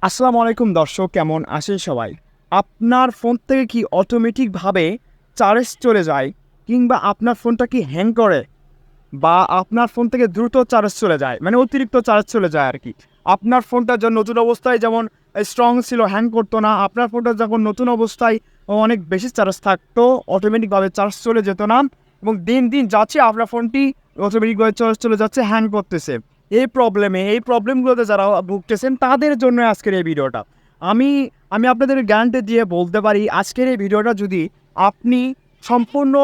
আসসালামু আলাইকুম দর্শক, কেমন আছেন সবাই? আপনার ফোন থেকে কি অটোমেটিকভাবে চার্জ চলে যায় কিংবা আপনার ফোনটা কি হ্যাং করে বা আপনার ফোন থেকে দ্রুত চার্জ চলে যায়, মানে অতিরিক্ত চার্জ চলে যায় আর কি। আপনার ফোনটা যখন নতুন অবস্থায় যেমন স্ট্রং ছিল, হ্যাং করতো না, আপনার ফোনটা যখন নতুন অবস্থায় অনেক বেশি চার্জ থাকতো, অটোমেটিকভাবে চার্জ চলে যেত না, এবং দিন দিন যাচ্ছে আপনার ফোনটি অটোমেটিকভাবে চার্জ চলে যাচ্ছে, হ্যাং করতেছে। এই প্রবলেমগুলোতে যারা ভুগতেছেন তাদের জন্য আজকের এই ভিডিওটা। আমি আমি আপনাদের গ্যারান্টি দিয়ে বলতে পারি, আজকের এই ভিডিওটা যদি আপনি সম্পূর্ণ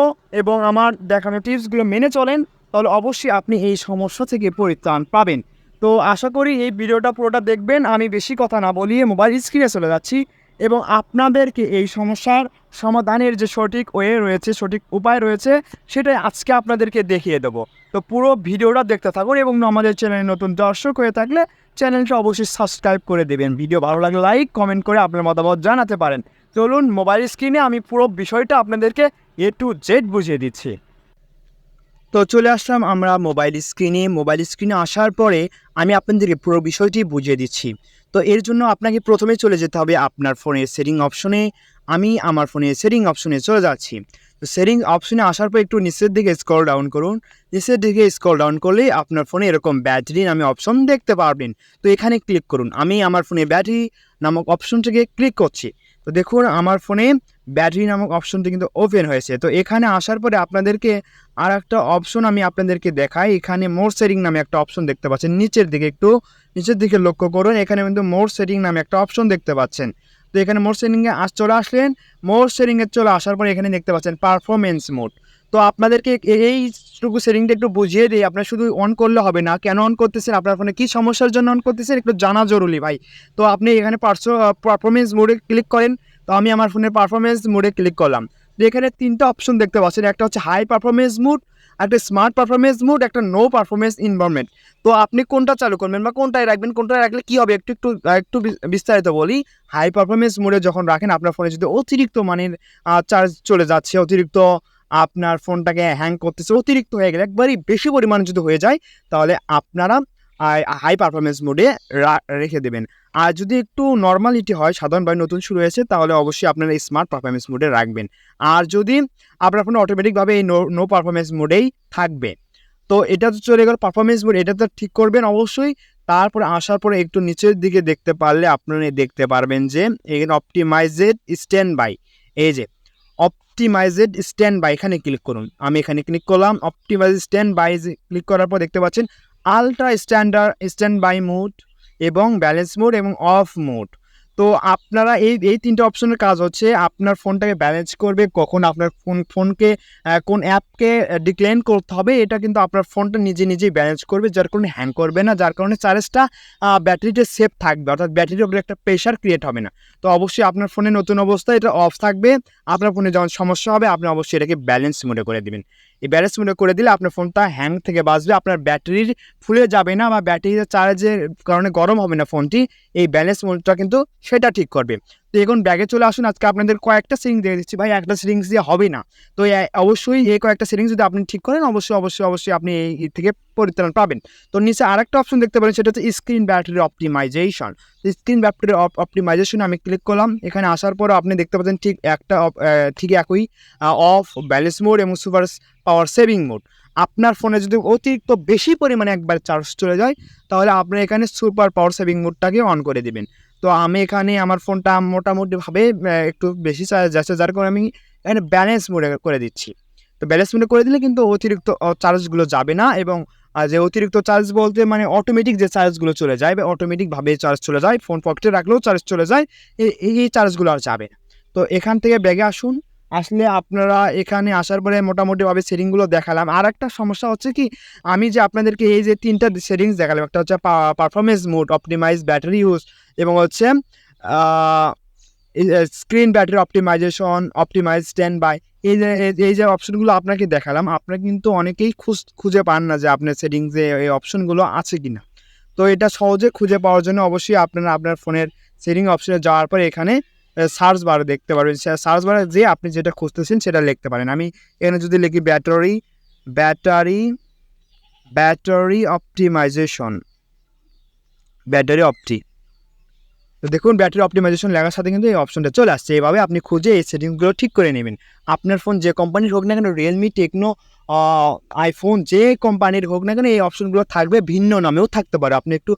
এবং আমার দেখানো টিপসগুলো মেনে চলেন, তাহলে অবশ্যই আপনি এই সমস্যা থেকে পরিত্রাণ পাবেন। তো আশা করি এই ভিডিওটা পুরোটা দেখবেন। আমি বেশি কথা না বলিয়ে মোবাইল স্ক্রিনে চলে যাচ্ছি এবং আপনাদেরকে এই সমস্যার সমাধানের যে সঠিক ওয়ে রয়েছে, সঠিক উপায় রয়েছে, সেটাই আজকে আপনাদেরকে দেখিয়ে দেবো। তো পুরো ভিডিওটা দেখতে থাকুন এবং আমাদের চ্যানেলে নতুন দর্শক হয়ে থাকলে চ্যানেলটা অবশ্যই সাবস্ক্রাইব করে দেবেন। ভিডিও ভালো লাগলে লাইক কমেন্ট করে আপনার মতামত জানাতে পারেন। চলুন মোবাইল স্ক্রিনে আমি পুরো বিষয়টা আপনাদেরকে A to Z বুঝিয়ে দিচ্ছি। তো চলে আসলাম আমরা মোবাইল স্ক্রিনে আসার পরে আমি আপনাদেরকে পুরো বিষয়টি বুঝিয়ে দিচ্ছি। তো এর জন্য আপনাকে প্রথমে চলে যেতে হবে আপনার ফোনের সেটিং অপশনে। আমি আমার ফোনের সেটিং অপশনে চলে যাচ্ছি। তো সেটিং অপশনে আসার পর একটু নিচের দিকে স্ক্রল ডাউন করুন। নিচের দিকে স্ক্রল ডাউন করলে আপনার ফোনে এরকম ব্যাটারি নামে অপশন দেখতে পারবেন। তো এখানে ক্লিক করুন। আমি আমার ফোনে ব্যাটারি নামক অপশনটিকে ক্লিক করছি। তো দেখুন আমার ফোনে ব্যাটারি নামক অপশনটি কিন্তু ওপেন হয়েছে। তো এখানে আসার পরে আপনাদেরকে আর একটা অপশন আমি আপনাদেরকে দেখাই। এখানে মোর সেটিং নামে একটা অপশন দেখতে পাচ্ছেন, নিচের দিকে লক্ষ্য করুন। এখানে কিন্তু মোর সেটিং নামে একটা অপশন দেখতে পাচ্ছেন। তো এখানে মোর সেটিংয়ে চলে আসলেন। মোর সেটিংয়ে চলে আসার পরে এখানে দেখতে পাচ্ছেন পারফরমেন্স মোড। তো আপনাদেরকে এইটুকু সেটিংটা একটু বুঝিয়ে দিই। আপনার শুধু অন করলে হবে না, কেন অন করতেছেন, আপনার ফোনে কী সমস্যার জন্য অন করতেছেন একটু জানা জরুরি ভাই। তো আপনি এখানে পারফরমেন্স মোডে ক্লিক করেন। তো আমি আমার ফোনের পারফরমেন্স মোডে ক্লিক করলাম। তো এখানে 3টা অপশন দেখতে পাচ্ছেন। একটা হচ্ছে হাই পারফরমেন্স মোড, একটা স্মার্ট পারফরমেন্স মোড, একটা নো পারফরমেন্স এনভায়রনমেন্ট। তো আপনি কোনটা চালু করবেন বা কোনটায় রাখবেন, কোনটায় রাখলে কী হবে একটু বিস্তারিত বলি। হাই পারফরমেন্স মোডে যখন রাখেন আপনার ফোনে যদি অতিরিক্ত মানের চার্জ চলে যাচ্ছে, অতিরিক্ত আপনার ফোনটাকে হ্যাং করতেছে, অতিরিক্ত হয়ে গেলে একবারই বেশি পরিমাণে যদি হয়ে যায়, তাহলে আপনারা হাই পারফরমেন্স মোডে রেখে দেবেন। আর যদি একটু নর্মালিটি হয়, সাধারণভাবে নতুন শুরু হয়েছে, তাহলে অবশ্যই আপনারা স্মার্ট পারফরমেন্স মোডে রাখবেন। আর যদি আপনার ফোনে অটোমেটিকভাবে এই নো পারফরমেন্স মোডেই থাকবে। তো এটা তো চলে গেল পারফরমেন্স মোড, এটা তো ঠিক করবেন অবশ্যই। তারপরে আসার পরে একটু নিচের দিকে দেখতে পারলে আপনারা দেখতে পারবেন যে এখানে অপটিমাইজেড স্ট্যান্ড বাই, এই যে অপটিমাইজেড স্ট্যান্ড বাই, এখানে ক্লিক করুন। আমি এখানে ক্লিক করলাম। অপটিমাইজ স্ট্যান্ড বাই ক্লিক করার পর দেখতে পাচ্ছেন আলট্রা স্ট্যান্ড বাই মোড এবং ব্যালেন্স মোড এবং অফ মোড। তো আপনারা এই 3টে অপশনের কাজ হচ্ছে আপনার ফোনটাকে ব্যালেন্স করবে, কখন আপনার ফোনকে কোন অ্যাপকে ডিক্লাইন করতে হবে, এটা কিন্তু আপনার ফোনটা নিজেই ব্যালেন্স করবে, যার কারণে হ্যাং করবে না, যার কারণে চার্জটা ব্যাটারিতে সেফ থাকবে, অর্থাৎ ব্যাটারির উপরে একটা প্রেশার ক্রিয়েট হবে না। তো অবশ্যই আপনার ফোনে নতুন অবস্থায় এটা অফ থাকবে। আপনার ফোনে যখন সমস্যা হবে আপনি অবশ্যই এটাকে ব্যালেন্স মোডে করে দিবেন। এই ব্যালেন্স মোডে করে দিলে আপনার ফোনটা হ্যাং থেকে বাঁচবে, আপনার ব্যাটারির ফুলে যাবে না বা ব্যাটারিতে চার্জের কারণে গরম হবে না ফোনটি। এই ব্যালেন্স মোডটা কিন্তু সেটা ঠিক করবে। তো এখন ব্যাগে চলে আসুন। আজকে আপনাদের কয়েকটা সেটিংস দিয়ে দিচ্ছি ভাই, একটা সেটিংস দিয়ে হবে না। তো অবশ্যই এই কয়েকটা সেটিংস যদি আপনি ঠিক করেন, অবশ্যই আপনি এই থেকে পরিত্রাণ পাবেন। তো নিচে আরেকটা অপশন দেখতে পারেন, সেটা হচ্ছে screen battery optimization. Screen battery অপটিমাইজেশনে আমি ক্লিক করলাম। এখানে আসার পর আপনি দেখতে পাচ্ছেন ঠিক একই অফ, ব্যালেন্স মোড এবং সুপার পাওয়ার সেভিং মোড। আপনার ফোনে যদি অতিরিক্ত বেশি পরিমাণে একবার চার্জ চলে যায়, তাহলে আপনি এখানে সুপার পাওয়ার সেভিং মোডটাকে অন করে দিবেন। তো আমি এখানে আমার ফোনটা মোটামুটিভাবে একটু বেশি চার্জ যাচ্ছে, যার কারণে আমি এখানে ব্যালেন্স মোডে করে দিচ্ছি। তো ব্যালেন্স মোডে করে দিলে কিন্তু অতিরিক্ত চার্জগুলো যাবে না, এবং যে অতিরিক্ত চার্জ বলতে মানে অটোমেটিক যে চার্জগুলো চলে যায় বা অটোমেটিকভাবে চার্জ চলে যায়, ফোন পকেটে রাখলেও চার্জ চলে যায়, এই চার্জগুলো আর যাবে না। তো এখান থেকে ব্যাগে আসুন। আসলে আপনারা এখানে আসার পরে মোটামুটিভাবে সেটিংগুলো দেখালাম। আর একটা সমস্যা হচ্ছে কি, আমি যে আপনাদেরকে এই যে 3টা সেটিংস দেখালাম, একটা হচ্ছে performance mode, optimize battery use এবং হচ্ছে screen battery optimization, optimize standby, এই যে অপশনগুলো আপনাকে দেখালাম, আপনারা কিন্তু অনেকেই খুঁজে পান না যে আপনার সেটিংসে এই অপশনগুলো আছে কিনা। তো এটা সহজে খুঁজে পাওয়ার জন্য অবশ্যই আপনারা আপনার ফোনের সেটিং অপশনে যাওয়ার পরে এখানে সার্চ বারে দেখতে পারবেন। সার্চ বারে যেয়ে আপনি যেটা খুঁজতেছেন সেটা লিখতে পারেন। আমি এখানে যদি লিখি ব্যাটারি ব্যাটারি অপটিমাইজেশন, ব্যাটারি অপটি, তো তো দেখুন ব্যাটারি অপটিমাইজেশন লেখার সাথে কিন্তু এই অপশনটা চলে আসছে। এভাবে আপনি খুঁজে এই সেটিংসগুলো ঠিক করে নেবেন। আপনার ফোন যে কোম্পানির হোক না কেন, রিয়েলমি, টেকনো, আইফোন, যে কোম্পানির হোক না কেন, এই অপশনগুলো থাকবে, ভিন্ন নামেও থাকতে পারে। আপনি একটু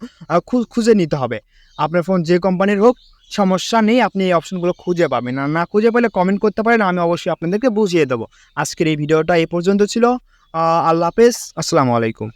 খুঁজে নিতে হবে। আপনার ফোন যে কোম্পানির হোক, সমস্যা নেই, আপনি এই অপশনগুলো খুঁজে পাবেন। আর না খুঁজে পেলে কমেন্ট করতে পারেন, আমি অবশ্যই আপনাদেরকে বুঝিয়ে দেবো। আজকের এই ভিডিওটা এই পর্যন্ত ছিল। আল্লাহ হাফেজ, আসসালামু আলাইকুম।